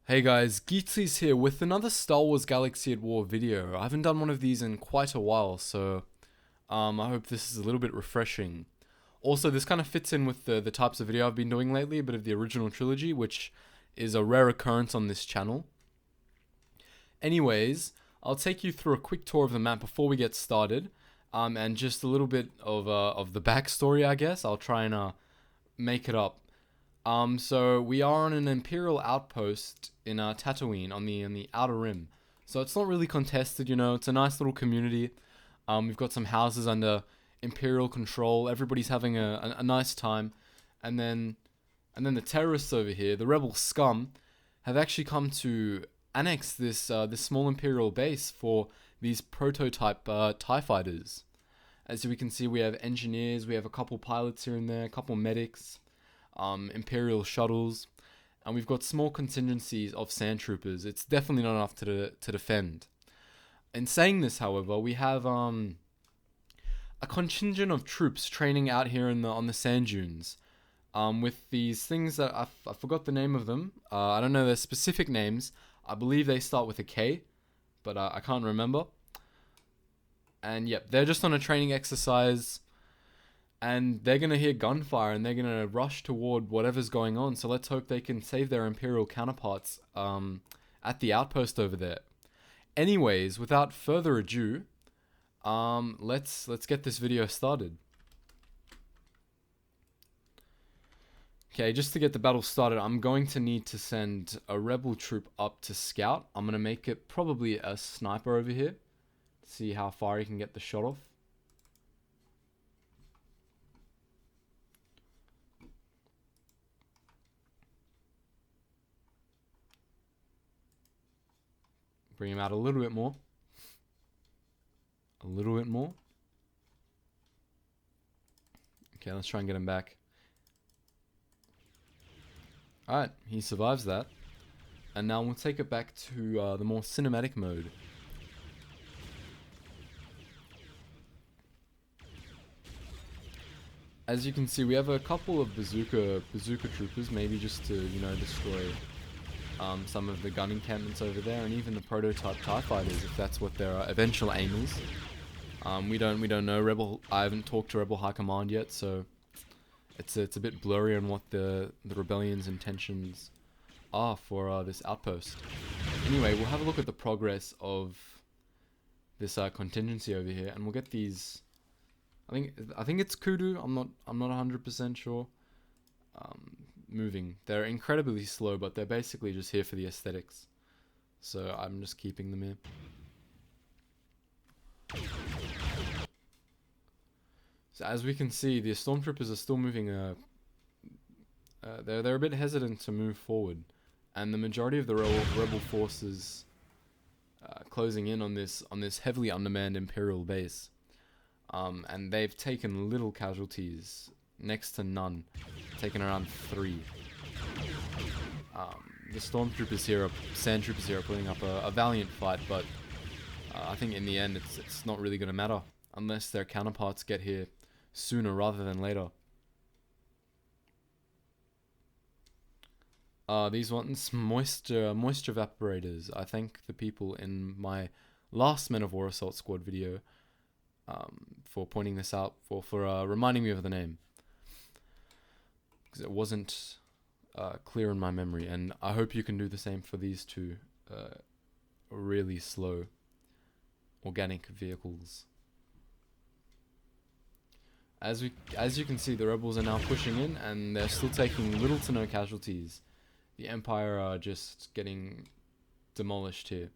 Hey guys, Geetsly's here with another Star Wars Galaxy at War video. I haven't done one of these in quite a while, so I hope this is a little bit refreshing. Also, this kind of fits in with the types of video I've been doing lately, a bit of the original trilogy, which is a rare occurrence on this channel. Anyways, I'll take you through a quick tour of the map before we get started, and just a little bit of the backstory, I guess. I'll try and make it up. So we are on an Imperial Outpost in Tatooine on the Outer Rim. So it's not really contested, you know. It's a nice little community. We've got some houses under Imperial control. Everybody's having a nice time, and then the terrorists over here, the rebel Scum, have actually come to annex this small Imperial base for these prototype TIE fighters. As we can see, we have engineers, we have a couple pilots here and there, a couple medics. Imperial shuttles, and we've got small contingencies of sand troopers. It's definitely not enough to defend. In saying this, however, we have a contingent of troops training out here on the sand dunes, with these things that I forgot the name of them. I don't know their specific names. I believe they start with a K, but I can't remember. And yep, they're just on a training exercise. And they're going to hear gunfire and they're going to rush toward whatever's going on. So let's hope they can save their Imperial counterparts at the outpost over there. Anyways, without further ado, let's get this video started. Okay, just to get the battle started, I'm going to need to send a rebel troop up to scout. I'm going to make it probably a sniper over here. See how far he can get the shot off. Bring him out a little bit more. A little bit more. Okay, let's try and get him back. Alright, he survives that. And now we'll take it back to the more cinematic mode. As you can see, we have a couple of bazooka troopers, maybe just to, you know, destroy some of the gun encampments over there, and even the prototype TIE fighters, if that's what their eventual aim is. We don't know. I haven't talked to Rebel High Command yet, so it's a bit blurry on what the rebellion's intentions are for this outpost. Anyway, we'll have a look at the progress of this contingency over here, and we'll get these. I think it's Kudu. I'm not 100% sure. Moving. They're incredibly slow, but they're basically just here for the aesthetics. So I'm just keeping them here. So as we can see, the stormtroopers are still moving. They're a bit hesitant to move forward, and the majority of the rebel forces closing in on this heavily undermanned Imperial base, and they've taken little casualties. Next to none, taken around 3. The stormtroopers here, sand troopers here, are putting up a valiant fight, but I think in the end it's not really going to matter unless their counterparts get here sooner rather than later. These ones, moisture evaporators. I thank the people in my last Men of War Assault Squad video for pointing this out, for reminding me of the name. It wasn't clear in my memory, and I hope you can do the same for these two really slow organic vehicles. As you can see, the rebels are now pushing in, and they're still taking little to no casualties. The Empire are just getting demolished here.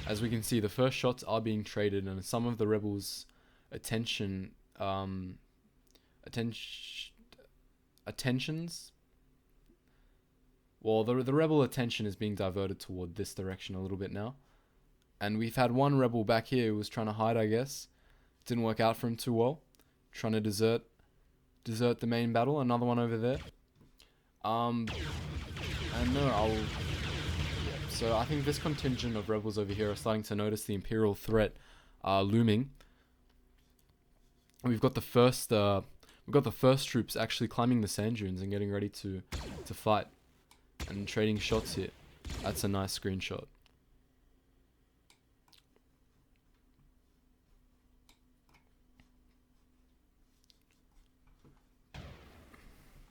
As we can see, the first shots are being traded, and some of the rebels' attentions. Well, the rebel attention is being diverted toward this direction a little bit now, and we've had one rebel back here who was trying to hide. I guess didn't work out for him too well, trying to desert the main battle. Another one over there. And no, so I think this contingent of rebels over here are starting to notice the Imperial threat looming. We've got the first troops actually climbing the sand dunes and getting ready to fight and trading shots here. That's a nice screenshot.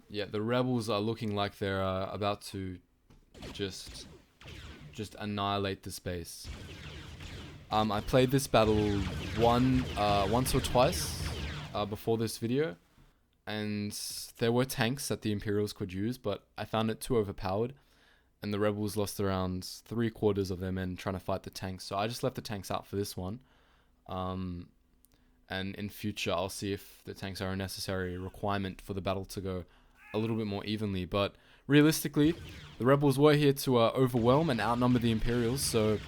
Yeah, the rebels are looking like they're about to just annihilate the space. I played this battle once or twice before this video, and there were tanks that the Imperials could use, but I found it too overpowered, and the rebels lost around 3/4 of their men trying to fight the tanks. So I just left the tanks out for this one. And in future, I'll see if the tanks are a necessary requirement for the battle to go a little bit more evenly. But realistically, the rebels were here to overwhelm and outnumber the Imperials, so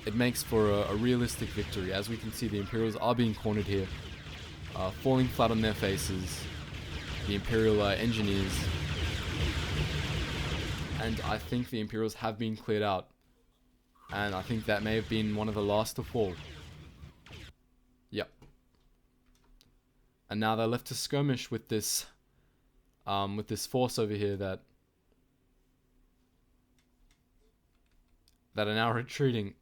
it makes for a realistic victory. As we can see, the Imperials are being cornered here, falling flat on their faces. The Imperial engineers, and I think the Imperials have been cleared out, and I think that may have been one of the last to fall. Yep. And now they're left to skirmish with this force over here that are now retreating.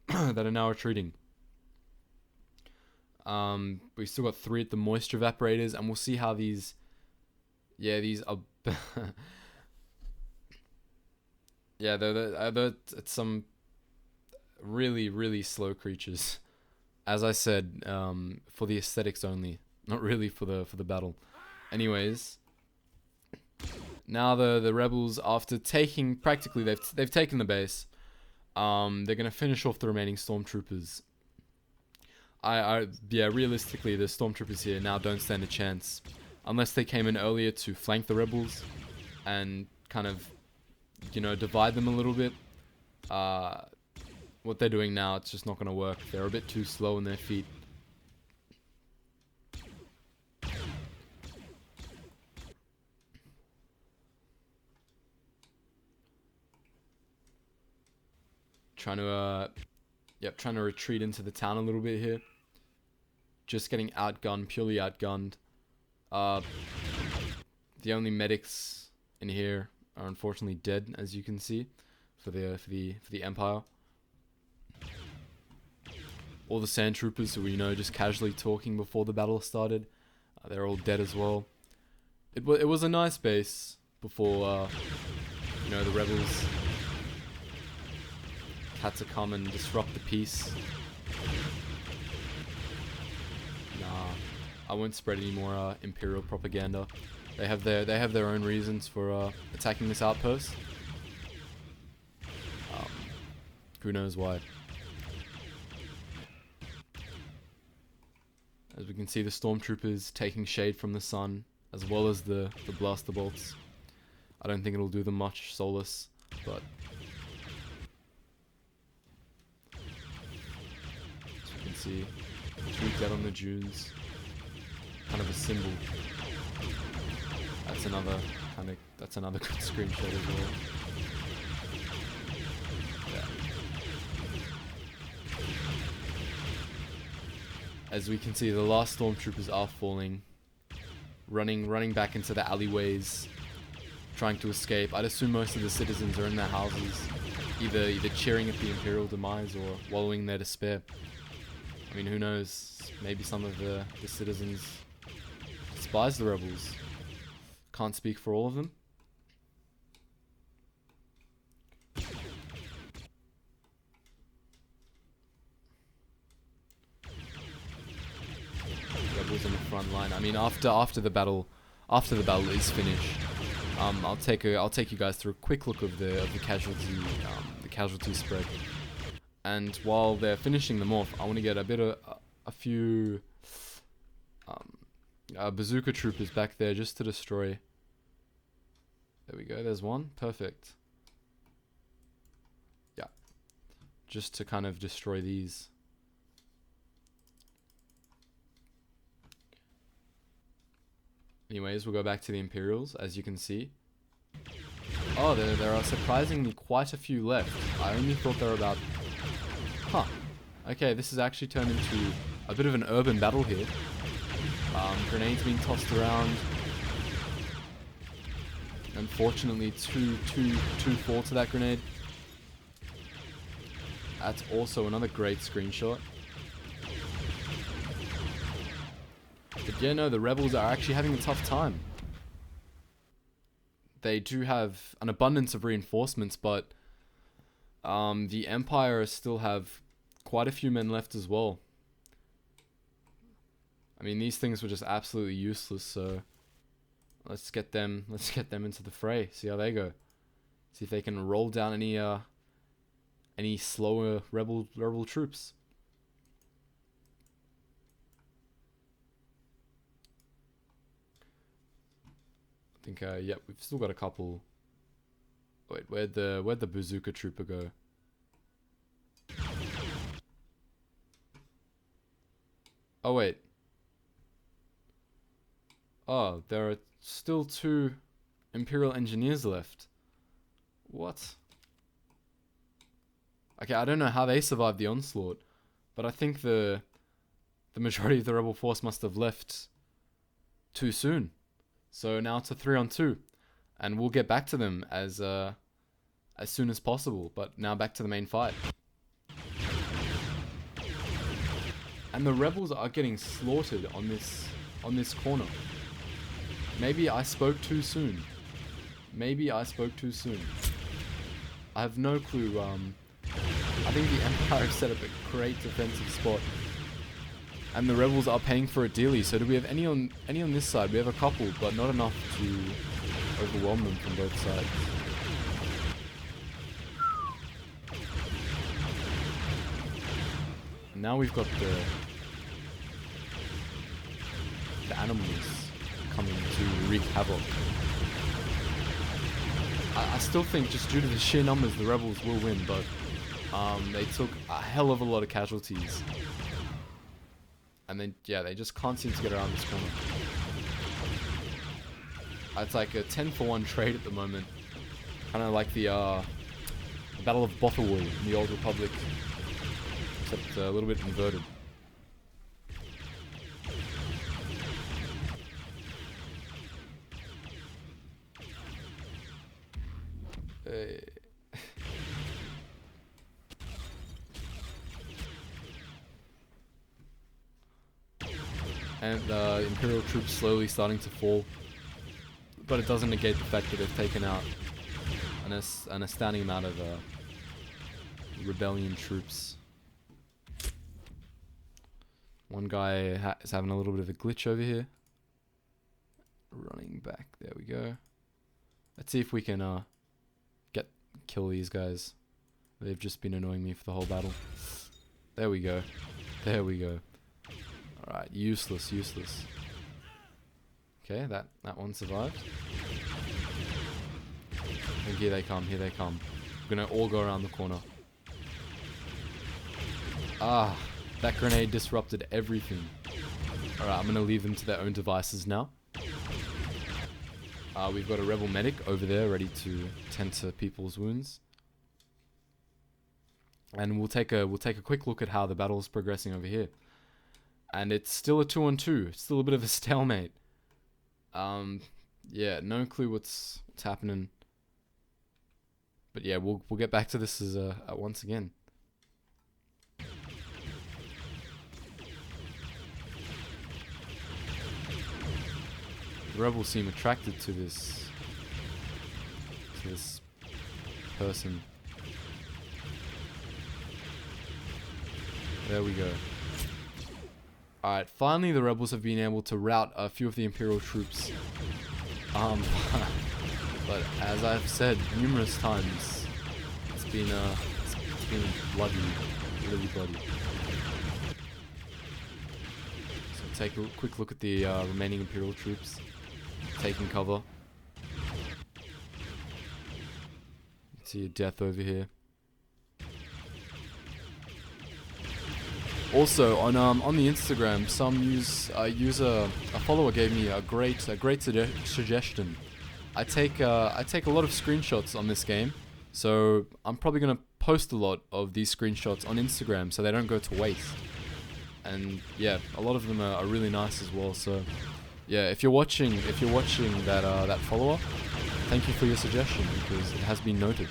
We still got 3 at the moisture evaporators, and we'll see how these are. Yeah, they're some really slow creatures. As I said, for the aesthetics only, not really for the battle. Anyways, now the rebels, after taking practically they've taken the base, they're gonna finish off the remaining stormtroopers. Yeah, realistically, the stormtroopers here now don't stand a chance unless they came in earlier to flank the rebels and kind of, divide them a little bit. What they're doing now, it's just not gonna work. They're a bit too slow on their feet. Trying to retreat into the town a little bit here. Just getting outgunned, purely outgunned. The only medics in here are unfortunately dead, as you can see, for the Empire. All the sand troopers who were, just casually talking before the battle started, they're all dead as well. It was a nice base before, the rebels had to come and disrupt the peace. Nah, I won't spread any more Imperial propaganda. They have their own reasons for attacking this outpost. Who knows why? As we can see, the stormtroopers taking shade from the sun, as well as the blaster bolts. I don't think it'll do them much solace, but as you can see, 2 dead on the dunes. Kind of a symbol. That's another good screenshot as well. Yeah. As we can see, the last stormtroopers are falling, running back into the alleyways, trying to escape. I'd assume most of the citizens are in their houses, either cheering at the Imperial demise or wallowing in their despair. I mean, who knows? Maybe some of the citizens despise the rebels. Can't speak for all of them. Rebels on the front line. I mean, after the battle is finished, I'll take you guys through a quick look of the casualty spread. And while they're finishing them off, I want to get a few bazooka troopers back there just to destroy. There we go, there's one. Perfect. Yeah. Just to kind of destroy these. Anyways, we'll go back to the Imperials, as you can see. Oh, there are surprisingly quite a few left. I only thought there were about... Huh. Okay, this has actually turned into a bit of an urban battle here. Grenades being tossed around. Unfortunately, two fall to that grenade. That's also another great screenshot. But yeah, no, the rebels are actually having a tough time. They do have an abundance of reinforcements, but the Empire still have quite a few men left as well. I mean, these things were just absolutely useless, so let's get them into the fray. See how they go. See if they can roll down any slower rebel troops. I think yep, we've still got a couple. Wait, where'd the bazooka trooper go? Oh wait. Oh, there are still 2 Imperial engineers left. What? Okay, I don't know how they survived the onslaught, but I think the majority of the rebel force must have left too soon. So now it's a 3-on-2, and we'll get back to them as soon as possible. But now back to the main fight. And the rebels are getting slaughtered on this corner. Maybe I spoke too soon. Maybe I spoke too soon. I have no clue. I think the Empire set up a great defensive spot, and the rebels are paying for it dearly. So do we have any on this side? We have a couple, but not enough to overwhelm them from both sides. And now we've got the animals coming to wreak havoc. I still think, just due to the sheer numbers, the rebels will win, but they took a hell of a lot of casualties. And then, yeah, they just can't seem to get around this corner. It's like a 10-for-1 trade at the moment. Kind of like the Battle of Bothawui in the Old Republic, except a little bit inverted. And the Imperial troops slowly starting to fall, but it doesn't negate the fact that they've taken out an astounding amount of rebellion troops. One guy is having a little bit of a glitch over here. Running back, there we go. Let's see if we can kill these guys. They've just been annoying me for the whole battle. There we go. There we go. Alright, useless. Okay, that one survived. And here they come. We're gonna all go around the corner. Ah, that grenade disrupted everything. Alright, I'm gonna leave them to their own devices now. We've got a rebel medic over there ready to tend to people's wounds. And we'll take a quick look at how the battle's progressing over here. And it's still a 2-on-2. It's still a bit of a stalemate. Yeah, no clue what's happening. But yeah, we'll get back to this once again. The rebels seem attracted to this person. There we go. Alright, finally the rebels have been able to rout a few of the Imperial troops. But as I've said numerous times, it's been bloody, really bloody. So take a quick look at the remaining Imperial troops taking cover. See a death over here. Also on the Instagram, a follower gave me a great suggestion. I take a lot of screenshots on this game, so I'm probably gonna post a lot of these screenshots on Instagram so they don't go to waste. And yeah, a lot of them are really nice as well. So yeah, if you're watching that that follow-up, thank you for your suggestion because it has been noted.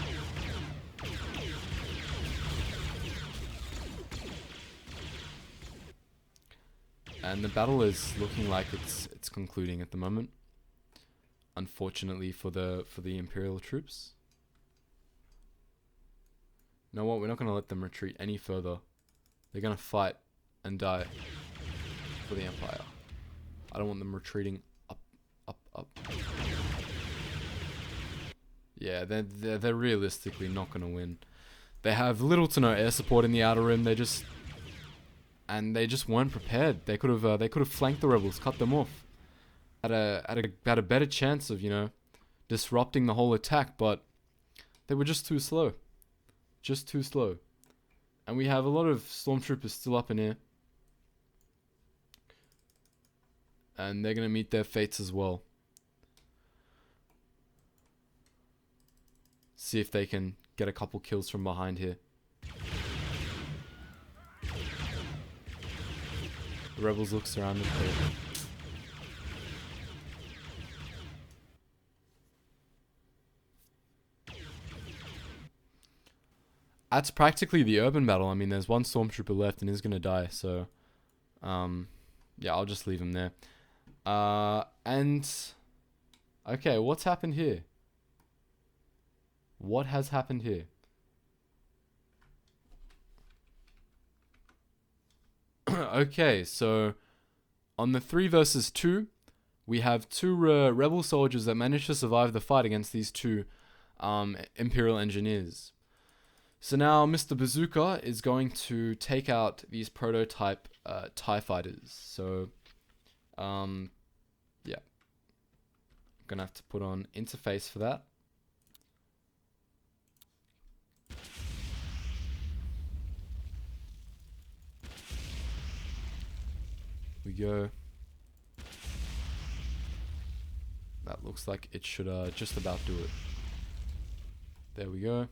And the battle is looking like it's concluding at the moment. Unfortunately for the Imperial troops. You know what? We're not going to let them retreat any further. They're going to fight and die for the Empire. I don't want them retreating up. Yeah, they're realistically not going to win. They have little to no air support in the Outer Rim. They just weren't prepared. They could have flanked the rebels, cut them off. Had a better chance of, you know, disrupting the whole attack, but they were just too slow. Just too slow. And we have a lot of stormtroopers still up in here. And they're going to meet their fates as well. See if they can get a couple kills from behind here. The rebels look surrounded. That's practically the urban battle. I mean, there's one stormtrooper left and he's going to die. So, yeah, I'll just leave him there. And, okay, what's happened here? What has happened here? Okay, so on the 3 versus 2, we have 2 rebel soldiers that managed to survive the fight against these 2 Imperial engineers. So now Mr. Bazooka is going to take out these prototype TIE fighters. So, yeah. I'm gonna have to put on interface for that. We go. That looks like it should just about do it. There we go.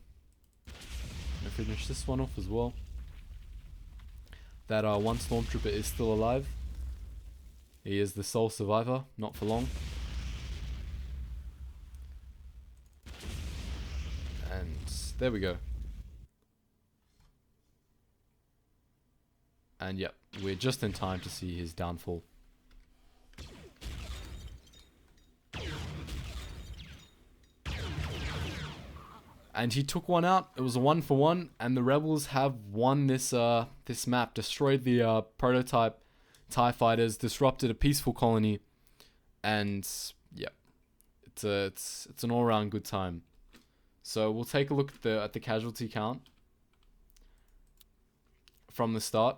Gonna finish this one off as well. That one stormtrooper is still alive. He is the sole survivor, not for long. And there we go. And yep, we're just in time to see his downfall. And he took one out. It was a 1-for-1, and the rebels have won this this map. Destroyed the prototype TIE fighters, disrupted a peaceful colony, and yeah, it's an all-round good time. So we'll take a look at the casualty count from the start.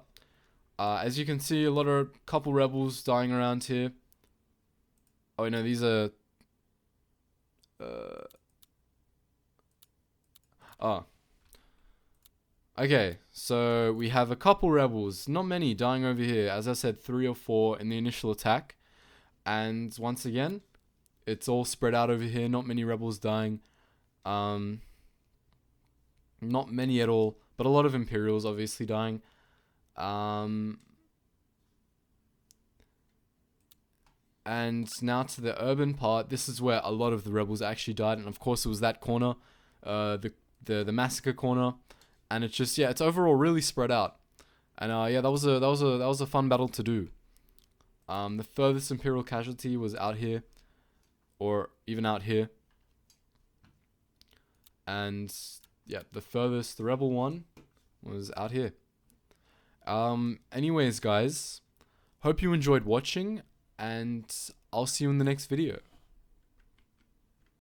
As you can see, a couple rebels dying around here. Oh no, these are. Okay, so we have a couple rebels, not many, dying over here. As I said, 3 or 4 in the initial attack. And once again, it's all spread out over here, not many rebels dying. Not many at all, but a lot of Imperials obviously dying. And now to the urban part. This is where a lot of the rebels actually died, and of course it was that corner, the massacre corner, and it's just, yeah, it's overall really spread out. And yeah, that was a fun battle to do. The furthest Imperial casualty was out here, or even out here, and yeah, the furthest the rebel one was out here. Anyways, guys, hope you enjoyed watching, and I'll see you in the next video.